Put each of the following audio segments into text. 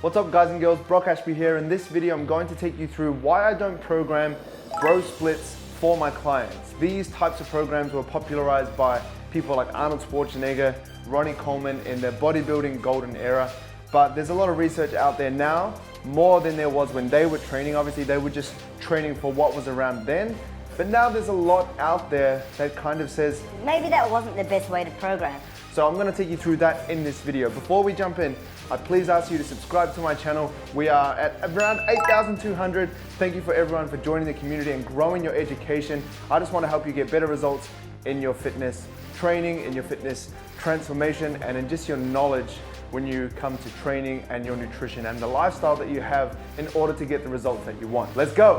What's up guys and girls, Brock Ashby here. In this video I'm going to take you through why I don't program bro splits for my clients. These types of programs were popularized by people like Arnold Schwarzenegger, Ronnie Coleman in the bodybuilding golden era. But there's a lot of research out there now, more than there was when they were training. Obviously they were just training for what was around then. But now there's a lot out there that kind of says maybe that wasn't the best way to program. So I'm going to take you through that in this video. Before we jump in, I please ask you to subscribe to my channel. We are at around 8,200. Thank you for everyone for joining the community and growing your education. I just want to help you get better results in your fitness training, in your fitness transformation, and in just your knowledge when you come to training and your nutrition and the lifestyle that you have in order to get the results that you want. Let's go.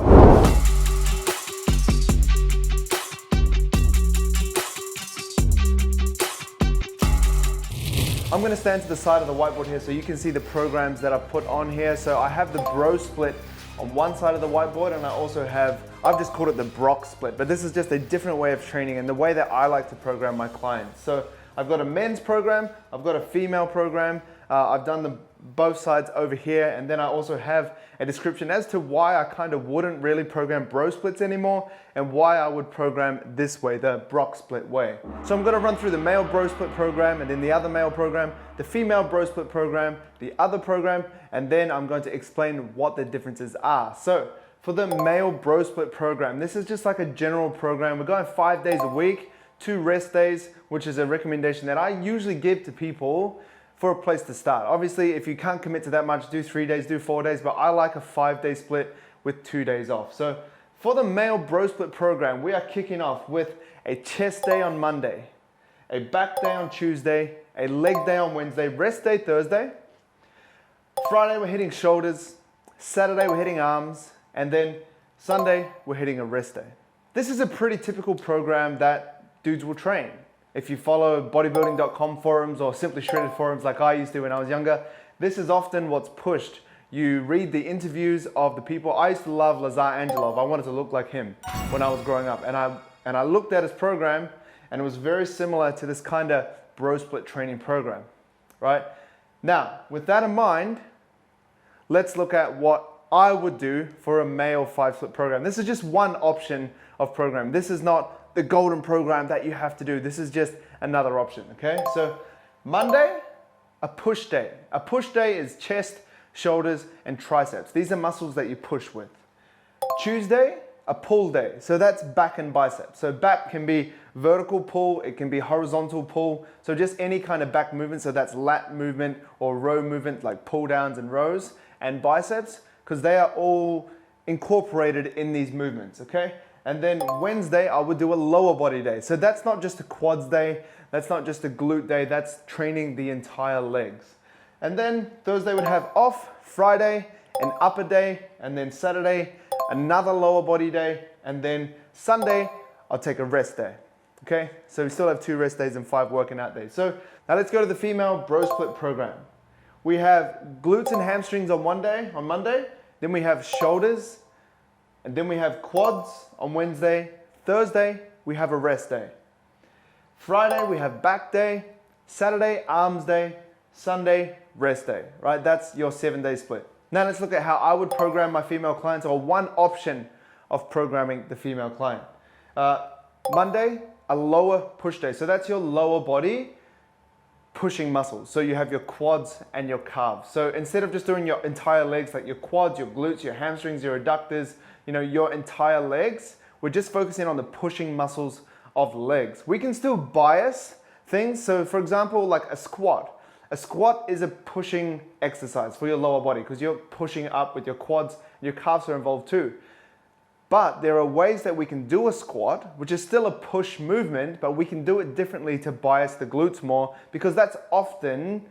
I'm going to stand to the side of the whiteboard here so you can see the programs that I've put on here. So I have the bro split on one side of the whiteboard, and I also have, I've just called it the Brock split, but this is just a different way of training and the way that I like to program my clients. So I've got a men's program, I've got a female program, I've done both sides over here, and then I also have a description as to why I kind of wouldn't really program bro splits anymore and why I would program this way, the Brock split way. So I'm going to run through the male bro split program and then the other male program, the female bro split program, the other program, and then I'm going to explain what the differences are. So for the male bro split program, this is just like a general program. We're going 5 days a week, 2 rest days, which is a recommendation that I usually give to people for a place to start. Obviously, if you can't commit to that much, do 3 days, do 4 days, but I like a 5-day split with 2 days off. So for the male bro split program, we are kicking off with a chest day on Monday, a back day on Tuesday, a leg day on Wednesday, rest day Thursday. Friday, we're hitting shoulders. Saturday, we're hitting arms. And then Sunday, we're hitting a rest day. This is a pretty typical program that dudes will train. If you follow bodybuilding.com forums or Simply Shredded forums like I used to when I was younger, this is often what's pushed. You read the interviews of the people. I used to love Lazar Angelov. I wanted to look like him when I was growing up. And I looked at his program and it was very similar to this kind of bro split training program, right? Now, with that in mind, let's look at what I would do for a male 5-split program. This is just one option of program. This is not the golden program that you have to do. This is just another option, okay? So Monday, a push day. A push day is chest, shoulders, and triceps. These are muscles that you push with. Tuesday, a pull day. So that's back and biceps. So back can be vertical pull, it can be horizontal pull. So just any kind of back movement. So that's lat movement or row movement like pull downs and rows, and biceps, because they are all incorporated in these movements, okay? And then Wednesday, I would do a lower body day. So that's not just a quads day, that's not just a glute day, that's training the entire legs. And then Thursday would have off, Friday, an upper day, and then Saturday, another lower body day, and then Sunday, I'll take a rest day. Okay, so we still have 2 rest days and 5 working out days. So now let's go to the female bro split program. We have glutes and hamstrings on one day, on Monday, then we have shoulders, and then we have quads on Wednesday. Thursday, we have a rest day. Friday, we have back day. Saturday, arms day. Sunday, rest day, right? That's your 7-day split. Now let's look at how I would program my female clients, or one option of programming the female client. Monday, a lower push day. So that's your lower body pushing muscles. So you have your quads and your calves. So instead of just doing your entire legs, like your quads, your glutes, your hamstrings, your adductors, you know, your entire legs, we're just focusing on the pushing muscles of legs. We can still bias things. So for example, like a squat. A squat is a pushing exercise for your lower body because you're pushing up with your quads, your calves are involved too. But there are ways that we can do a squat, which is still a push movement, but we can do it differently to bias the glutes more, because that's often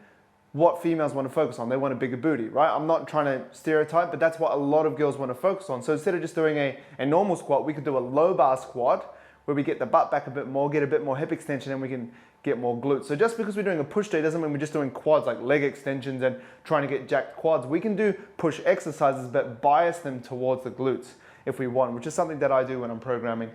what females want to focus on. They want a bigger booty, right? I'm not trying to stereotype, but that's what a lot of girls want to focus on. So instead of just doing a normal squat, we could do a low bar squat where we get the butt back a bit more, get a bit more hip extension, and we can get more glutes. So just because we're doing a push day doesn't mean we're just doing quads, like leg extensions and trying to get jacked quads. We can do push exercises, but bias them towards the glutes if we want, which is something that I do when I'm programming.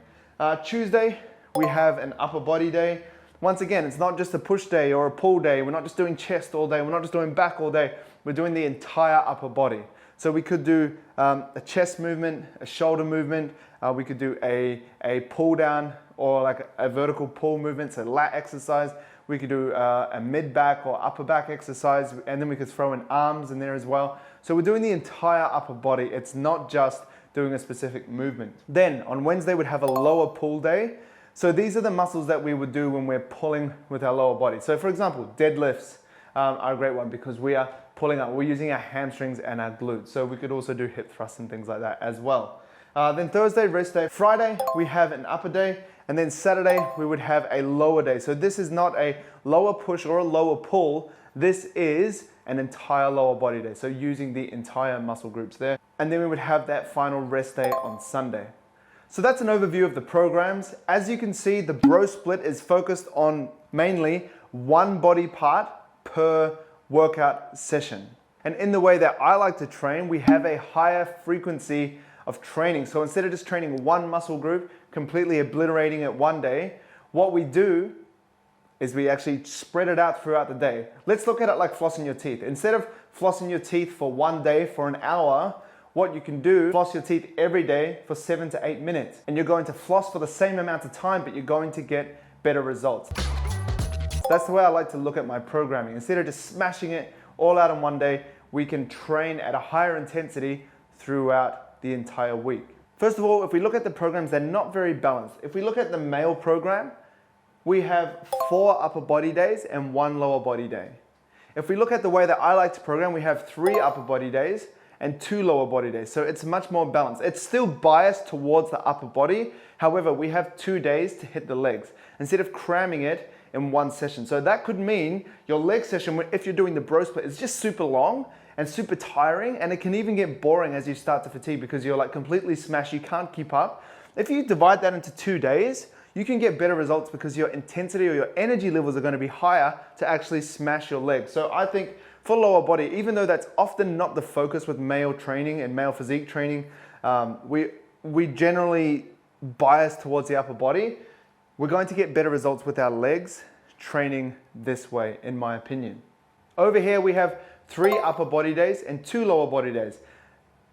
Tuesday, we have an upper body day. Once again, it's not just a push day or a pull day. We're not just doing chest all day. We're not just doing back all day. We're doing the entire upper body. So we could do a chest movement, a shoulder movement. We could do a pull down or like a vertical pull movement, so lat exercise. We could do a mid back or upper back exercise, and then we could throw in arms in there as well. So we're doing the entire upper body. It's not just doing a specific movement. Then on Wednesday, we'd have a lower pull day. So these are the muscles that we would do when we're pulling with our lower body. So for example, deadlifts are a great one because we are pulling up. We're using our hamstrings and our glutes. So we could also do hip thrusts and things like that as well. Then Thursday, rest day. Friday, we have an upper day. And then Saturday, we would have a lower day. So this is not a lower push or a lower pull. This is an entire lower body day. So using the entire muscle groups there. And then we would have that final rest day on Sunday. So that's an overview of the programs. As you can see, the bro split is focused on mainly one body part per workout session. And in the way that I like to train, we have a higher frequency of training. So instead of just training one muscle group, completely obliterating it one day, what we do is we actually spread it out throughout the day. Let's look at it like flossing your teeth. Instead of flossing your teeth for one day for an hour, what you can do, floss your teeth every day for 7 to 8 minutes. And you're going to floss for the same amount of time, but you're going to get better results. That's the way I like to look at my programming. Instead of just smashing it all out in one day, we can train at a higher intensity throughout the entire week. First of all, if we look at the programs, they're not very balanced. If we look at the male program, we have 4 upper body days and 1 lower body day. If we look at the way that I like to program, we have 3 upper body days and 2 lower body days. So it's much more balanced. It's still biased towards the upper body. However, we have 2 days to hit the legs instead of cramming it in one session. So that could mean your leg session, if you're doing the bro split, is just super long and super tiring, and it can even get boring as you start to fatigue because you're like completely smashed, you can't keep up. If you divide that into 2 days, you can get better results because your intensity or your energy levels are going to be higher to actually smash your legs. So I think for lower body, even though that's often not the focus with male training and male physique training, we generally bias towards the upper body. We're going to get better results with our legs training this way, in my opinion. Over here, we have 3 upper body days and 2 lower body days.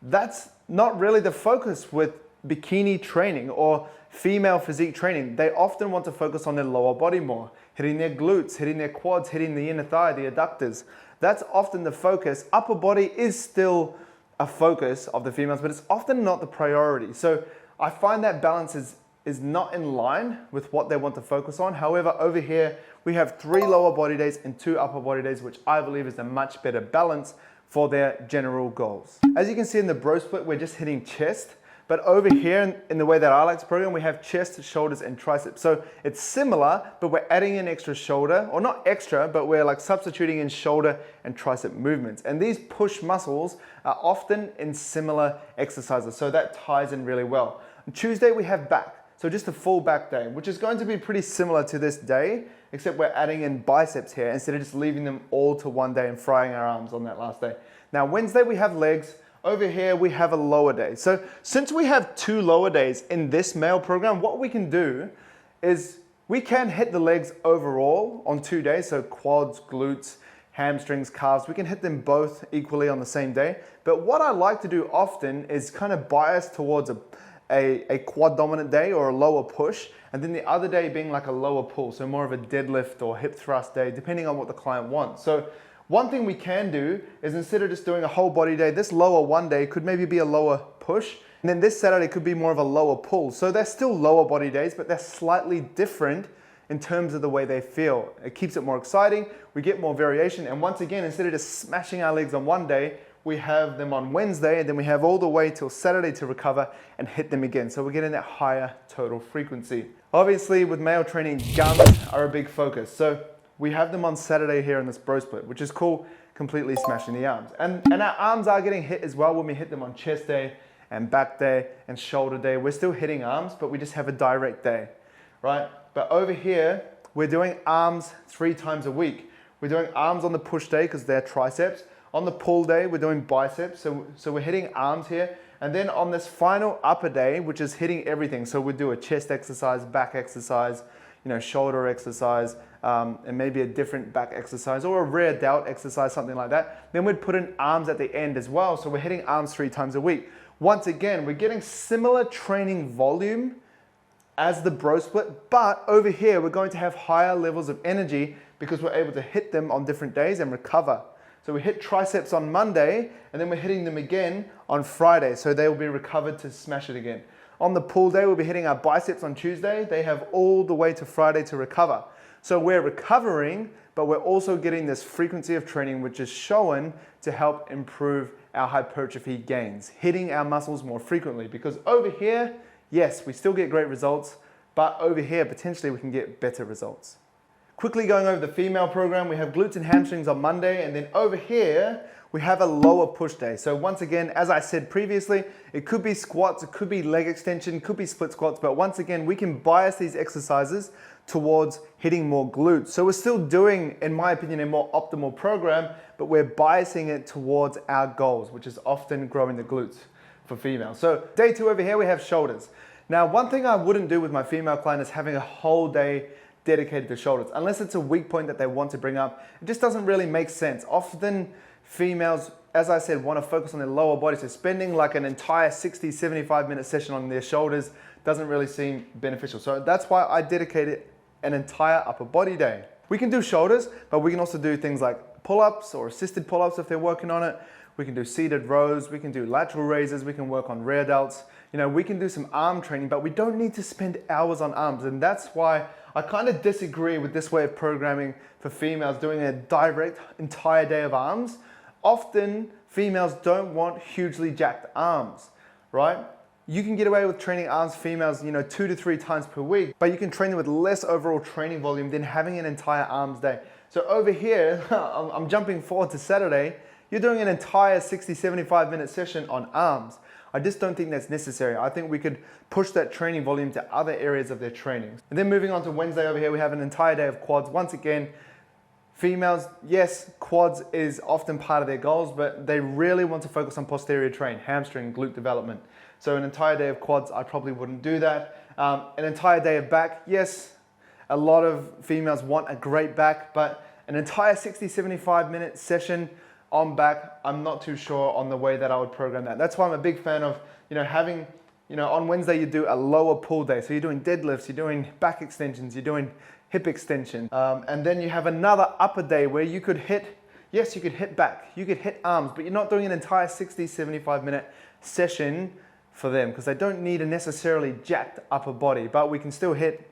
That's not really the focus with bikini training or female physique training. They often want to focus on their lower body more, hitting their glutes, hitting their quads, hitting the inner thigh, the adductors. That's often the focus. Upper body is still a focus of the females, but it's often not the priority. So I find that balance is not in line with what they want to focus on. However, over here, we have 3 lower body days and 2 upper body days, which I believe is a much better balance for their general goals. As you can see in the bro split, we're just hitting chest. But over here, in the way that I like to program, we have chest, shoulders, and triceps. So it's similar, but we're adding in extra shoulder, or not extra, but we're like substituting in shoulder and tricep movements. And these push muscles are often in similar exercises, so that ties in really well. On Tuesday, we have back. So just a full back day, which is going to be pretty similar to this day, except we're adding in biceps here instead of just leaving them all to one day and frying our arms on that last day. Now, Wednesday, we have legs. Over here, we have a lower day. So since we have 2 lower days in this male program, what we can do is we can hit the legs overall on 2 days. So quads, glutes, hamstrings, calves, we can hit them both equally on the same day. But what I like to do often is kind of bias towards a quad dominant day or a lower push, and then the other day being like a lower pull. So more of a deadlift or hip thrust day, depending on what the client wants. So one thing we can do is instead of just doing a whole body day, this lower one day could maybe be a lower push. And then this Saturday could be more of a lower pull. So they're still lower body days, but they're slightly different in terms of the way they feel. It keeps it more exciting. We get more variation. And once again, instead of just smashing our legs on one day, we have them on Wednesday, and then we have all the way till Saturday to recover and hit them again. So we're getting that higher total frequency. Obviously, with male training, guns are a big focus. So we have them on Saturday here in this bro split, which is cool, completely smashing the arms. And our arms are getting hit as well when we hit them on chest day and back day and shoulder day. We're still hitting arms, but we just have a direct day, right? But over here, we're doing arms 3 times a week. We're doing arms on the push day because they're triceps. On the pull day, we're doing biceps. So we're hitting arms here. And then on this final upper day, which is hitting everything. So we do a chest exercise, back exercise, shoulder exercise, and maybe a different back exercise or a rear delt exercise, something like that. Then we'd put in arms at the end as well. So we're hitting arms 3 times a week. Once again, we're getting similar training volume as the bro split, but over here, we're going to have higher levels of energy because we're able to hit them on different days and recover. So we hit triceps on Monday, and then we're hitting them again on Friday. So they will be recovered to smash it again. On the pull day, we'll be hitting our biceps on Tuesday. They have all the way to Friday to recover. So we're recovering, but we're also getting this frequency of training, which is shown to help improve our hypertrophy gains, hitting our muscles more frequently. Because over here, yes, we still get great results, but over here, potentially we can get better results. Quickly going over the female program, we have glutes and hamstrings on Monday, and then over here, we have a lower push day. So once again, as I said previously, it could be squats, it could be leg extension, it could be split squats, but once again, we can bias these exercises towards hitting more glutes. So we're still doing, in my opinion, a more optimal program, but we're biasing it towards our goals, which is often growing the glutes for females. So day 2 over here, we have shoulders. Now, one thing I wouldn't do with my female client is having a whole day dedicated to shoulders, unless it's a weak point that they want to bring up. It just doesn't really make sense. Often females, as I said, want to focus on their lower body, so spending like an entire 60, 75-minute session on their shoulders doesn't really seem beneficial. So that's why I dedicated an entire upper body day. We can do shoulders, but we can also do things like pull-ups or assisted pull-ups if they're working on it. We can do seated rows, we can do lateral raises, we can work on rear delts. We can do some arm training, but we don't need to spend hours on arms. And that's why I kind of disagree with this way of programming for females, doing a direct entire day of arms. Often females don't want hugely jacked arms, right? You can get away with training arms females, 2 to 3 times per week, but you can train them with less overall training volume than having an entire arms day. So over here, I'm jumping forward to Saturday, you're doing an entire 60, 75-minute session on arms. I just don't think that's necessary. I think we could push that training volume to other areas of their training. And then moving on to Wednesday over here, we have an entire day of quads. Once again, females, yes, quads is often part of their goals, but they really want to focus on posterior train, hamstring, glute development. So an entire day of quads, I probably wouldn't do that. An entire day of back, yes, a lot of females want a great back, but an entire 60, 75-minute session on back, I'm not too sure on the way that I would program that. That's why I'm a big fan of, having, on Wednesday you do a lower pull day. So you're doing deadlifts, you're doing back extensions, you're doing hip extension. And then you have another upper day where you could hit, yes, you could hit back, you could hit arms, but you're not doing an entire 60, 75-minute session for them because they don't need a necessarily jacked upper body, but we can still hit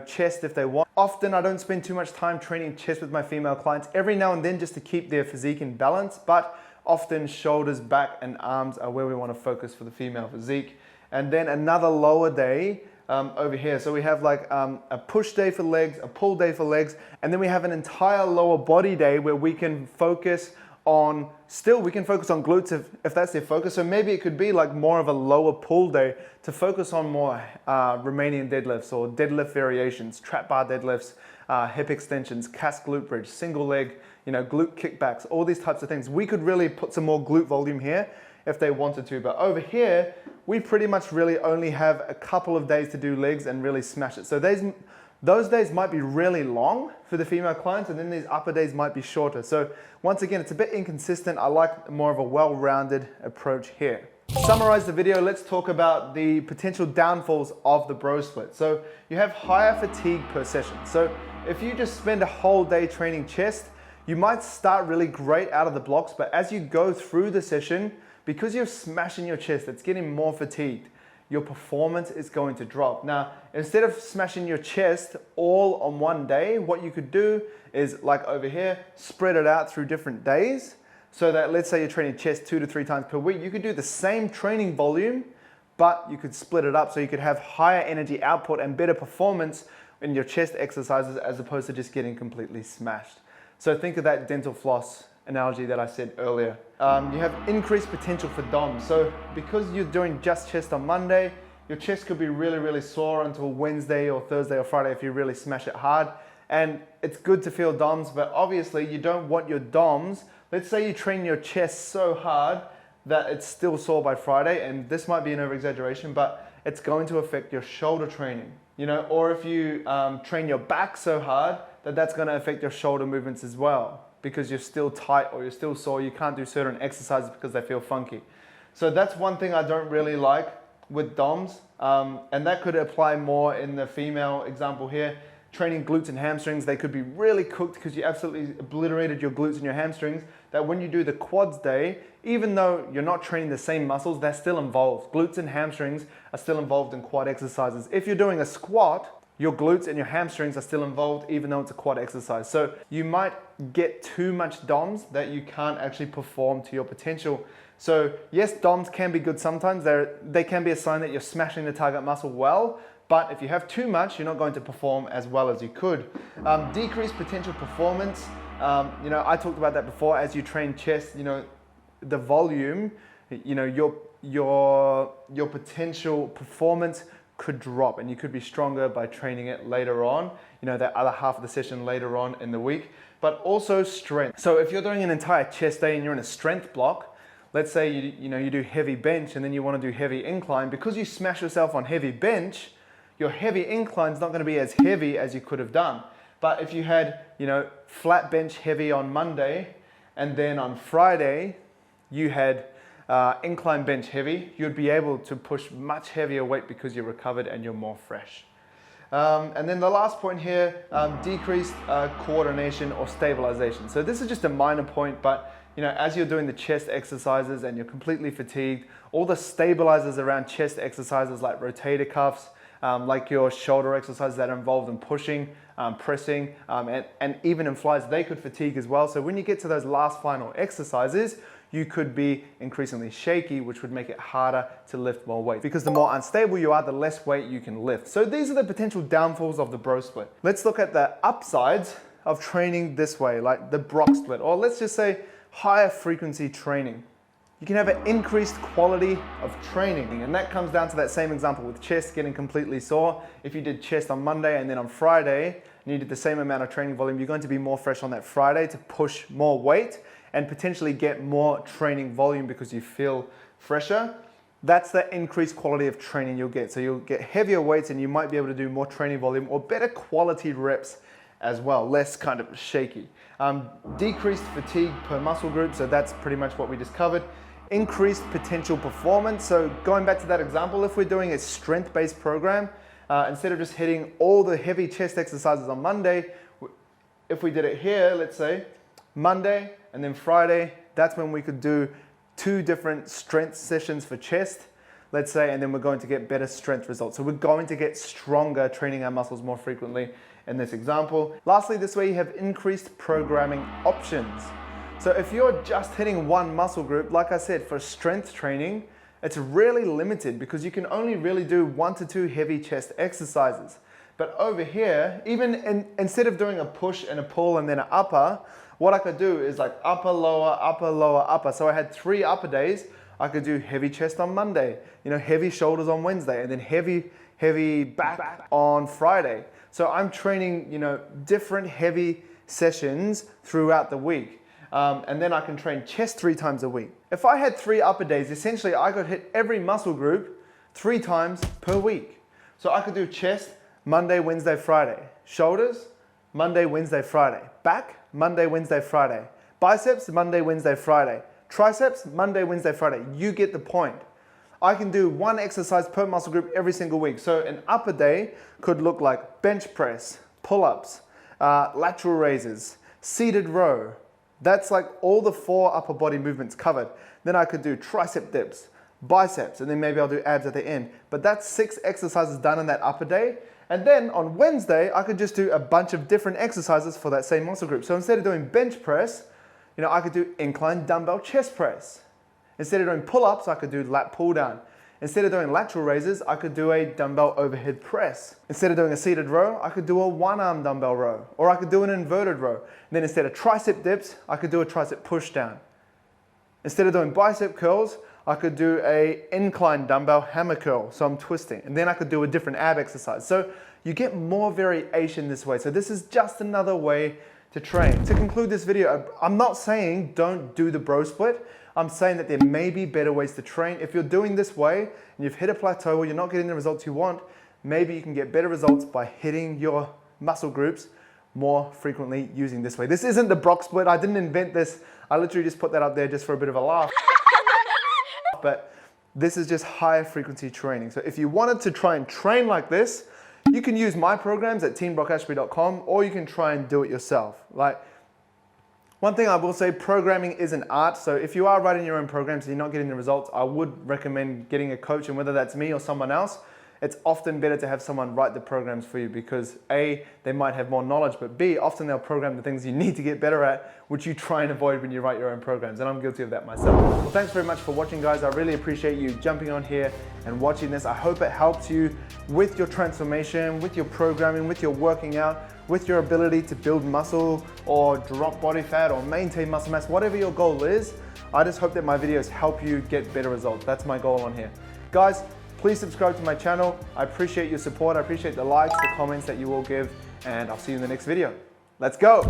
chest if they want. Often I don't spend too much time training chest with my female clients, every now and then just to keep their physique in balance, but often shoulders, back and arms are where we want to focus for the female physique. And then another lower day over here. So we have like a push day for legs, a pull day for legs, and then we have an entire lower body day where we can focus on, we can focus on glutes if that's their focus. So maybe it could be like more of a lower pull day to focus on more Romanian deadlifts or deadlift variations, trap bar deadlifts, hip extensions, cast glute bridge, single leg, glute kickbacks, all these types of things. We could really put some more glute volume here if they wanted to, but over here, we pretty much really only have a couple of days to do legs and really smash it. So those days might be really long for the female clients, and then these upper days might be shorter. So once again, it's a bit inconsistent. I like more of a well-rounded approach here. To summarize the video, let's talk about the potential downfalls of the bro split. So you have higher fatigue per session. So if you just spend a whole day training chest, you might start really great out of the blocks, but as you go through the session, because you're smashing your chest, it's getting more fatigued. Your performance is going to drop. Now, instead of smashing your chest all on one day, what you could do is, like over here, spread it out through different days so that, let's say you're training chest 2 to 3 times per week, you could do the same training volume, but you could split it up so you could have higher energy output and better performance in your chest exercises as opposed to just getting completely smashed. So think of that dental floss analogy that I said earlier. You have increased potential for DOMs. So because you're doing just chest on Monday, your chest could be really, really sore until Wednesday or Thursday or Friday if you really smash it hard. And it's good to feel DOMs, but obviously you don't want your DOMs. Let's say you train your chest so hard that it's still sore by Friday, and this might be an over-exaggeration, but it's going to affect your shoulder training. you know, or if you train your back so hard that that's going to affect your shoulder movements as well, because you're still tight or you're still sore, you can't do certain exercises because they feel funky. So that's one thing I don't really like with DOMs, and that could apply more in the female example here. Training glutes and hamstrings, they could be really cooked because you absolutely obliterated your glutes and your hamstrings, that when you do the quads day, even though you're not training the same muscles, they're still involved. Glutes and hamstrings are still involved in quad exercises. If you're doing a squat, your glutes and your hamstrings are still involved even though it's a quad exercise. So you might get too much DOMs that you can't actually perform to your potential. So yes, DOMs can be good sometimes. They can be a sign that you're smashing the target muscle well, but if you have too much, you're not going to perform as well as you could. Decreased potential performance. You know, I talked about that before. As you train chest, you know, the volume, you know, your potential performance could drop, and you could be stronger by training it later on, you know, that other half of the session later on in the week. But also strength. So if you're doing an entire chest day and you're in a strength block, let's say you do heavy bench and then you want to do heavy incline, because you smash yourself on heavy bench, your heavy incline is not going to be as heavy as you could have done. But if you had, you know, flat bench heavy on Monday, and then on Friday you had incline bench heavy, you'd be able to push much heavier weight because you're recovered and you're more fresh. And then the last point here, decreased coordination or stabilization. So this is just a minor point, but you know, as you're doing the chest exercises and you're completely fatigued, all the stabilizers around chest exercises like rotator cuffs, like your shoulder exercises that are involved in pushing, pressing, and even in flies, they could fatigue as well. So when you get to those last final exercises, you could be increasingly shaky, which would make it harder to lift more weight. Because the more unstable you are, the less weight you can lift. So these are the potential downfalls of the bro split. Let's look at the upsides of training this way, like the Brock split, or let's just say higher frequency training. You can have an increased quality of training, and that comes down to that same example with chest getting completely sore. If you did chest on Monday and then on Friday, and you did the same amount of training volume, you're going to be more fresh on that Friday to push more weight and potentially get more training volume because you feel fresher. That's the increased quality of training you'll get. So you'll get heavier weights and you might be able to do more training volume or better quality reps as well, less kind of shaky. Decreased fatigue per muscle group, so that's pretty much what we just covered. Increased potential performance, so going back to that example, if we're doing a strength-based program, instead of just hitting all the heavy chest exercises on Monday, if we did it here, let's say, Monday and then Friday, that's when we could do 2 different strength sessions for chest, let's say, and then we're going to get better strength results. So we're going to get stronger training our muscles more frequently in this example. Lastly, this way you have increased programming options. So if you're just hitting one muscle group, like I said, for strength training, it's really limited because you can only really do 1 to 2 heavy chest exercises. But over here, instead of doing a push and a pull and then an upper, what I could do is like upper, lower, upper, lower, upper. So I had 3 upper days. I could do heavy chest on Monday, you know, heavy shoulders on Wednesday, and then heavy back on Friday. So I'm training, you know, different heavy sessions throughout the week. And then I can train chest 3 times a week. If I had 3 upper days, essentially I could hit every muscle group 3 times per week. So I could do chest Monday, Wednesday, Friday. Shoulders, Monday, Wednesday, Friday. Back, Monday, Wednesday, Friday. Biceps, Monday, Wednesday, Friday. Triceps, Monday, Wednesday, Friday. You get the point. I can do 1 exercise per muscle group every single week. So an upper day could look like bench press, pull-ups, lateral raises, seated row. That's like all the 4 upper body movements covered. Then I could do tricep dips, biceps, and then maybe I'll do abs at the end. But that's 6 exercises done in that upper day. And then on Wednesday, I could just do a bunch of different exercises for that same muscle group. So instead of doing bench press, you know, I could do incline dumbbell chest press. Instead of doing pull-ups, I could do lat pull down. Instead of doing lateral raises, I could do a dumbbell overhead press. Instead of doing a seated row, I could do a 1-arm dumbbell row, or I could do an inverted row. And then instead of tricep dips, I could do a tricep push down. Instead of doing bicep curls, I could do a incline dumbbell hammer curl, so I'm twisting. And then I could do a different ab exercise. So you get more variation this way. So this is just another way to train. To conclude this video, I'm not saying don't do the bro split. I'm saying that there may be better ways to train. If you're doing this way and you've hit a plateau or you're not getting the results you want, maybe you can get better results by hitting your muscle groups more frequently using this way. This isn't the Brock split. I didn't invent this. I literally just put that up there just for a bit of a laugh. But this is just higher frequency training. So if you wanted to try and train like this, you can use my programs at teambrockashby.com, or you can try and do it yourself. Like, one thing I will say, programming is an art. So if you are writing your own programs and you're not getting the results, I would recommend getting a coach, and whether that's me or someone else, it's often better to have someone write the programs for you because A, they might have more knowledge, but B, often they'll program the things you need to get better at, which you try and avoid when you write your own programs, and I'm guilty of that myself. Well, thanks very much for watching, guys. I really appreciate you jumping on here and watching this. I hope it helps you with your transformation, with your programming, with your working out, with your ability to build muscle or drop body fat or maintain muscle mass, whatever your goal is. I just hope that my videos help you get better results. That's my goal on here. Guys, please subscribe to my channel. I appreciate your support. I appreciate the likes, the comments that you all give, and I'll see you in the next video. Let's go.